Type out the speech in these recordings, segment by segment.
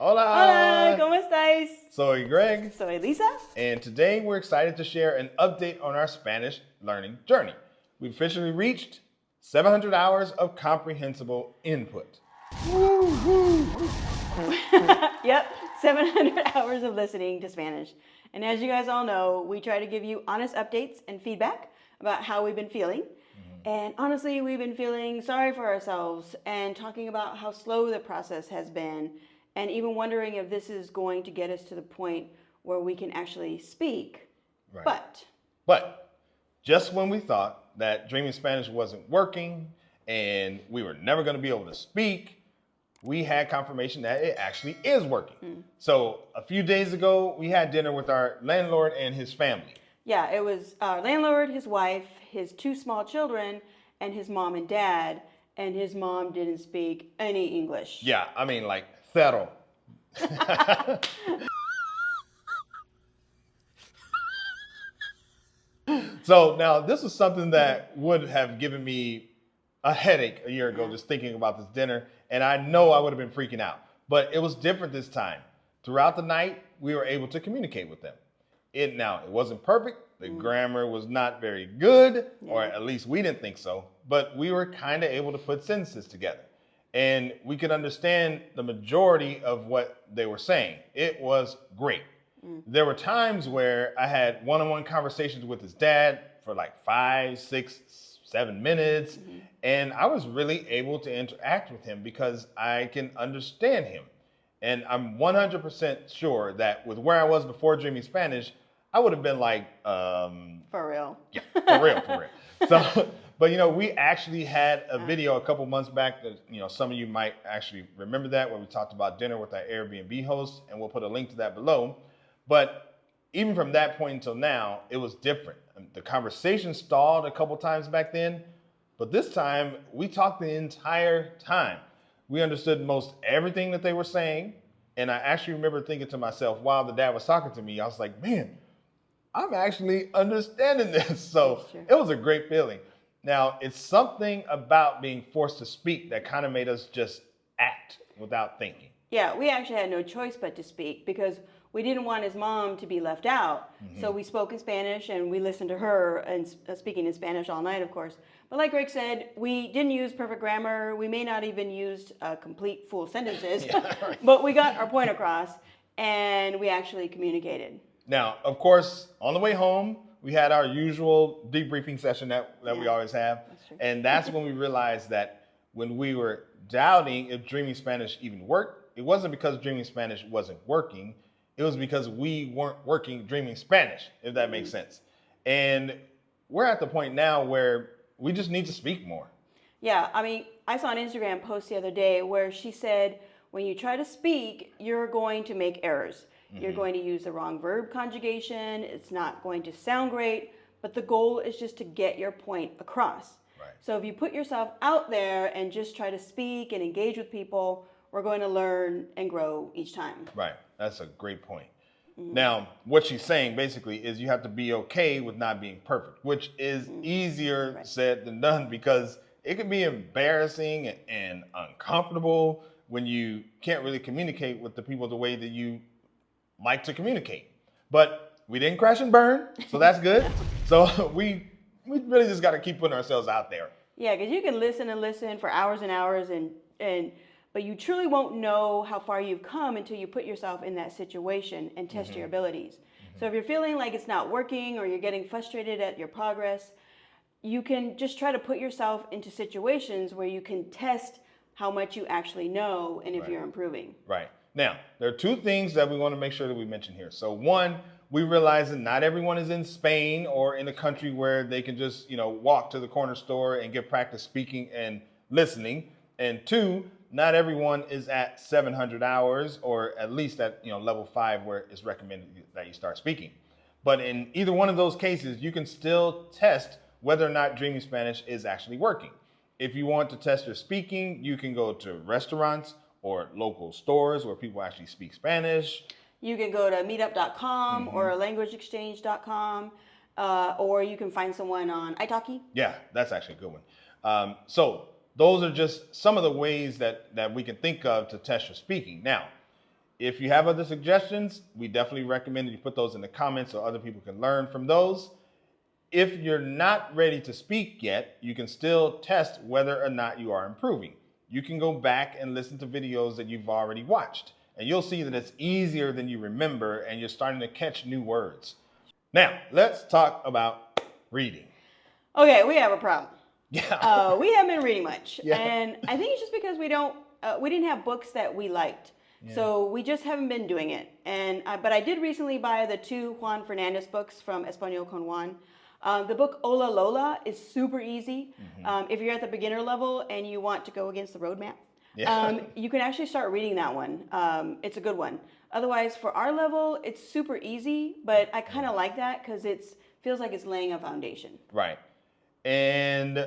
Hola! Hola, ¿cómo estáis? Soy Greg, Soy Lisa. and today we're excited to share an update on our Spanish learning journey. We've officially reached 700 hours of comprehensible input. Yep, 700 hours of listening to Spanish. And as you guys all know, we try to give you honest updates and feedback about how we've been feeling. And honestly, we've been feeling sorry for ourselves and talking about how slow the process has been, and even wondering if this is going to get us to the point where we can actually speak. Right. But Just when we thought that Dreaming Spanish wasn't working and we were never going to be able to speak, we had confirmation that it actually is working. So a few days ago, we had dinner with our landlord and his family. yeah, it was our landlord, his wife, his two small children, and his mom and dad. And his mom didn't speak any English. Yeah, I mean like cero. So now this is something that would have given me a headache a year ago just thinking about this dinner, and I know I would have been freaking out. But it was different this time. Throughout the night, we were able to communicate with them. It wasn't perfect. The grammar was not very good, or at least we didn't think so, but we were kind of able to put sentences together. And we could understand the majority of what they were saying. It was great. There were times where I had one-on-one conversations with his dad for like 5, 6, 7 minutes. And I was really able to interact with him because I can understand him. And I'm 100% sure that with where I was before Dreaming Spanish, I would have been like, For real. yeah, for real. So, but we actually had a video a couple months back that, some of you might actually remember that, where we talked about dinner with our Airbnb host, and we'll put a link to that below. But even from that point until now, it was different. The conversation stalled a couple times back then, but this time we talked the entire time. We understood most everything that they were saying. And I actually remember thinking to myself while the dad was talking to me, I was like, man, I'm actually understanding this. So it was a great feeling. Now, it's something about being forced to speak that kind of made us just act without thinking. Yeah, we actually had no choice but to speak because we didn't want his mom to be left out. So we spoke in Spanish and we listened to her and speaking in Spanish all night, of course. But like Greg said, we didn't use perfect grammar. We may not even use complete full sentences, but we got our point across and we actually communicated. Now, of course, on the way home, we had our usual debriefing session that we always have. That's true. And that's when we realized that when we were doubting if Dreaming Spanish even worked, it wasn't because Dreaming Spanish wasn't working. It was because we weren't working Dreaming Spanish, if that makes sense. And we're at the point now where we just need to speak more. Yeah, I mean, I saw an Instagram post the other day where she said, when you try to speak, you're going to make errors. You're going to use the wrong verb conjugation. It's not going to sound great, but the goal is just to get your point across. Right. So if you put yourself out there and just try to speak and engage with people, we're going to learn and grow each time. Right. That's a great point. Now, what she's saying basically is you have to be okay with not being perfect, which is easier said than done because it can be embarrassing and uncomfortable when you can't really communicate with the people the way that you like to communicate. But we didn't crash and burn, so that's good. So we really just got to keep putting ourselves out there. Yeah, because you can listen and listen for hours and hours, but you truly won't know how far you've come until you put yourself in that situation and test your abilities. So if you're feeling like it's not working or you're getting frustrated at your progress, you can just try to put yourself into situations where you can test how much you actually know and if you're improving. Right. Now, there are two things that we want to make sure that we mention here. So one, we realize that not everyone is in Spain or in a country where they can just, walk to the corner store and get practice speaking and listening. And two, not everyone is at 700 hours or at least at, level 5 where it's recommended that you start speaking. But in either one of those cases, you can still test whether or not Dreaming Spanish is actually working. If you want to test your speaking, you can go to restaurants or local stores where people actually speak Spanish. You can go to meetup.com or languageexchange.com, or you can find someone on italki. Yeah, that's actually a good one. So those are just some of the ways that we can think of to test your speaking. Now, If you have other suggestions, we definitely recommend that you put those in the comments so other people can learn from those. If you're not ready to speak yet, you can still test whether or not you are improving. You can go back and listen to videos that you've already watched, and you'll see that it's easier than you remember, and you're starting to catch new words. Now, let's talk about reading. Okay, we have a problem. Yeah. We haven't been reading much, Yeah. and I think it's just because we didn't have books that we liked. Yeah. So we just haven't been doing it. But I did recently buy the 2 Juan Fernandez books from Español con Juan. The book Hola Lola is super easy. If you're at the beginner level and you want to go against the roadmap, you can actually start reading that one. It's a good one. Otherwise, for our level, it's super easy, but I kind of like that because it feels like it's laying a foundation. Right. And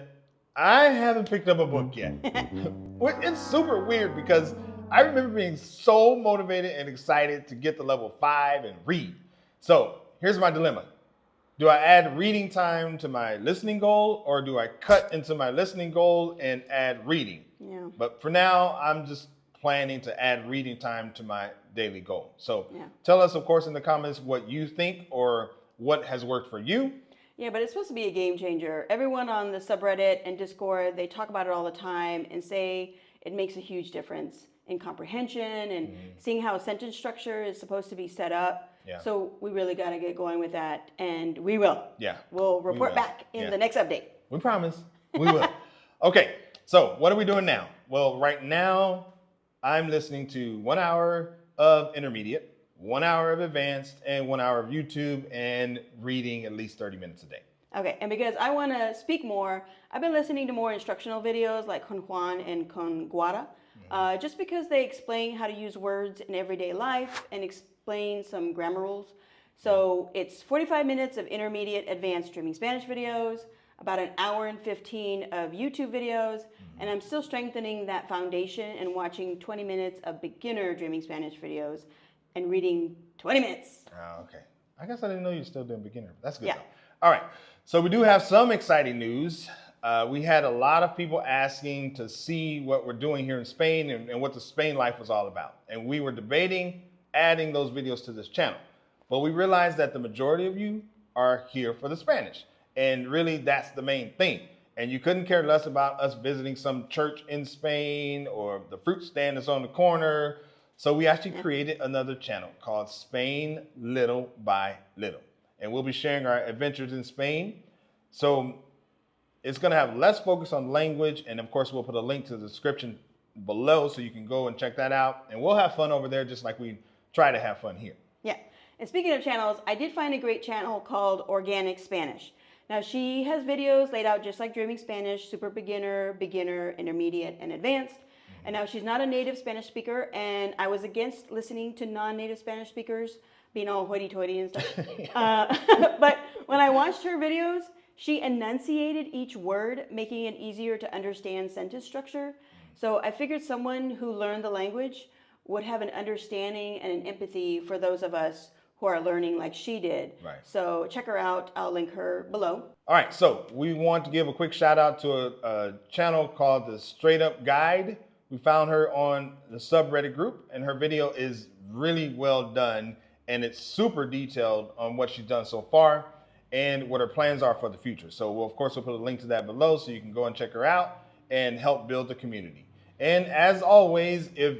I haven't picked up a book yet. It's super weird because I remember being so motivated and excited to get to level 5 and read. So here's my dilemma. Do I add reading time to my listening goal, or do I cut into my listening goal and add reading? Yeah. But for now, I'm just planning to add reading time to my daily goal. So Yeah. tell us, of course, in the comments what you think or what has worked for you. Yeah, but it's supposed to be a game changer. Everyone on the subreddit and Discord, they talk about it all the time and say it makes a huge difference in comprehension and seeing how a sentence structure is supposed to be set up. Yeah. So we really got to get going with that, and we will. Yeah. We'll report will. back in the next update. We promise. We will. Okay, so what are we doing now? Well, right now, I'm listening to 1 hour of intermediate, 1 hour of advanced, and 1 hour of YouTube, and reading at least 30 minutes a day. Okay, and because I want to speak more, I've been listening to more instructional videos like Con Juan and Con Guara, just because they explain how to use words in everyday life and explain some grammar rules. So it's 45 minutes of intermediate advanced Dreaming Spanish videos, about an hour and 15 of YouTube videos, and I'm still strengthening that foundation and watching 20 minutes of beginner Dreaming Spanish videos and reading 20 minutes. Oh, okay. I guess I didn't know you were still doing beginner. That's good. Yeah. Though. All right. So we do have some exciting news. We had a lot of people asking to see what we're doing here in Spain and what the Spain life was all about. And we were debating adding those videos to this channel. But we realized that the majority of you are here for the Spanish. And really, that's the main thing. And you couldn't care less about us visiting some church in Spain or the fruit stand that's on the corner. So we actually created another channel called Spain Little by Little. And we'll be sharing our adventures in Spain. So it's going to have less focus on language. And of course, we'll put a link to the description below so you can go and check that out. And we'll have fun over there just like we try to have fun here. Yeah. And speaking of channels, I did find a great channel called Organic Spanish. Now, she has videos laid out just like Dreaming Spanish, super beginner, beginner, intermediate, and advanced. And now she's not a native Spanish speaker, and I was against listening to non-native Spanish speakers being all hoity-toity and stuff. But when I watched her videos, she enunciated each word, making it easier to understand sentence structure. So I figured someone who learned the language would have an understanding and an empathy for those of us who are learning like she did. Right. So check her out. I'll link her below. All right, so we want to give a quick shout out to a channel called The Straight Up Guide. We found her on the subreddit group, and her video is really well done, and it's super detailed on what she's done so far and what her plans are for the future. So we'll, of course, we'll put a link to that below so you can go and check her out and help build the community. And as always, if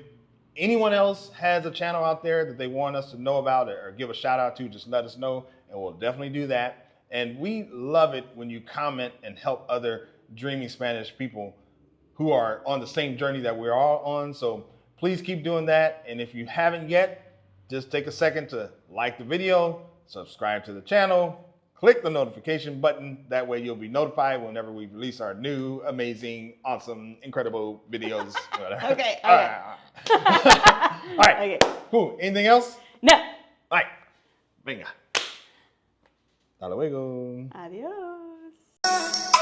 anyone else has a channel out there that they want us to know about or give a shout out to, just let us know, and we'll definitely do that. And we love it when you comment and help other Dreaming Spanish people who are on the same journey that we're all on. So please keep doing that. And if you haven't yet, just take a second to like the video, subscribe to the channel, click the notification button. That way you'll be notified whenever we release our new, amazing, awesome, incredible videos. Okay. All right. All right. Okay. Cool. Anything else? No. All right. Venga. Hasta luego. Adios.